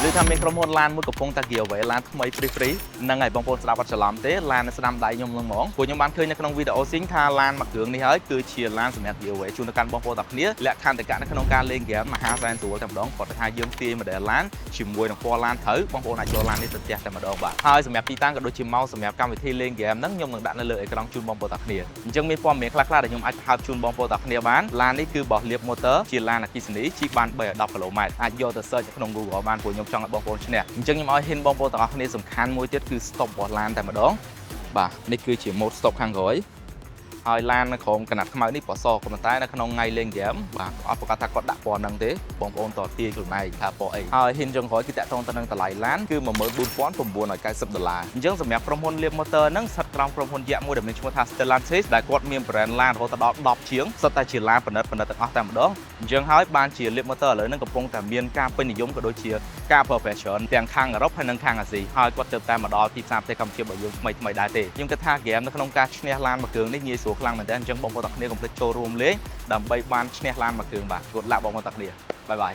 ឬថាមានក្រុមហ៊ុនឡានមួយកំពុងតែ giveaway ឡានថ្មី free ហ្នឹងហើយបងប្អូនស្ដាប់អត់ច្រឡំទេឡាននៅស្ដាំដៃខ្ញុំហ្នឹងហ្មងពួកខ្ញុំបានឃើញនៅក្នុងវីដេអូស៊ីងថាឡានមួយគ្រឿងនេះហើយគឺជាឡានសម្រាប់ giveaway ជូនទៅកាន់បងប្អូនទាំងគ្នាលក្ខខណ្ឌតកនៅក្នុងការលេងហ្គេមមហាសែនស្រួលតែម្ដងគាត់ថាយើងទាញ model ឡានជាមួយនឹងពណ៌ឡានត្រូវបងប្អូនអាចយកឡាននេះទៅផ្ទះតែម្ដងបាទហើយសម្រាប់ទីតាំងក៏ដូចជាម៉ោងសម្រាប់កម្មវិធីលេងហ្គេមហ្នឹងខ្ញុំនឹងដាក់នៅលើអេក្រង់ជូនបងប្អូនទាំងគ្នាអញ្ចឹងមានព័ត៌មានខ្លះៗដែលខ្ញុំអាចបង្ហើបជូនបងប្អូនទាំងគ្នាបានឡាននេះគឺរបស់ Leap Motor ជាឡានអគ្គិសនីជិះបាន3ដល់10គីឡូម៉ែត្រអាចយកទៅ search ក្នុង Google បានព្រោះខ្ញុំចង់ឲ្យបងប្អូនឈ្នះអញ្ចឹងខ្ញុំឲ្យ hint បងប្អូនទាំងអស់គ្នាសំខាន់មួយទៀតគឺ stop របស់ឡានតែម្ដងបាទនេះគឺជា mode stop ខាងក្រោយហើយឡាននៅក្រោមកណាត់ខ្មៅនេះពណ៌សក៏ប៉ុន្តែនៅក្នុងថ្ងៃលេងហ្គេមបាទអត់ប្រកាសថាគាត់ដាក់ពណ៌ហ្នឹងទេបងប្អូនតទាយខ្លួនឯងថាពណ៌អីហើយ hint ចុងក្រោយគឺតាក់ទងទៅនឹងតម្លៃឡានគឺ$14990អញ្ចឹងសម្រាប់ក្រុមហ៊ុន Leap Motor ហ្នឹងស្ថិតក្រោមក្រុមហ៊ុនយក្សមួយដែលមានឈ្មោះថា Stellantis ដែលគាត់មាន brand ឡានរហូតដល់10ជាងសុទ្ធតែជាឡានផលិតទាំងអស់តែម្ដងអញ្ចឹងហើយបានជា Leap Motor ឥឡូវហ្នឹងកំពុងតែមានការពេញនិយមក៏ដូចជាការប្រើប្រាស់ច្រើនទាំងខាងអឺរ៉ុបហើយនិងខាងអាស៊ីហើយគាត់ទៅតែមកដល់ទីផ្សារប្រទេសកម្ពុជារបស់យើងថ្មីដែរទេខ្ញុំគិតថាហ្គេមនៅក្នុងការឈ្នះឡានមួយគ្រឿងនេះងាយស្រួលខ្លាំងមែនទែនអញ្ចឹងបងប្អូនទាំងគ្នាកុំភ្លេចចូលរួមលេងដើម្បីបានឈ្នះឡានមួយគ្រឿងបាទគោលដៅបងប្អូនទាំងគ្នាបាយបាយ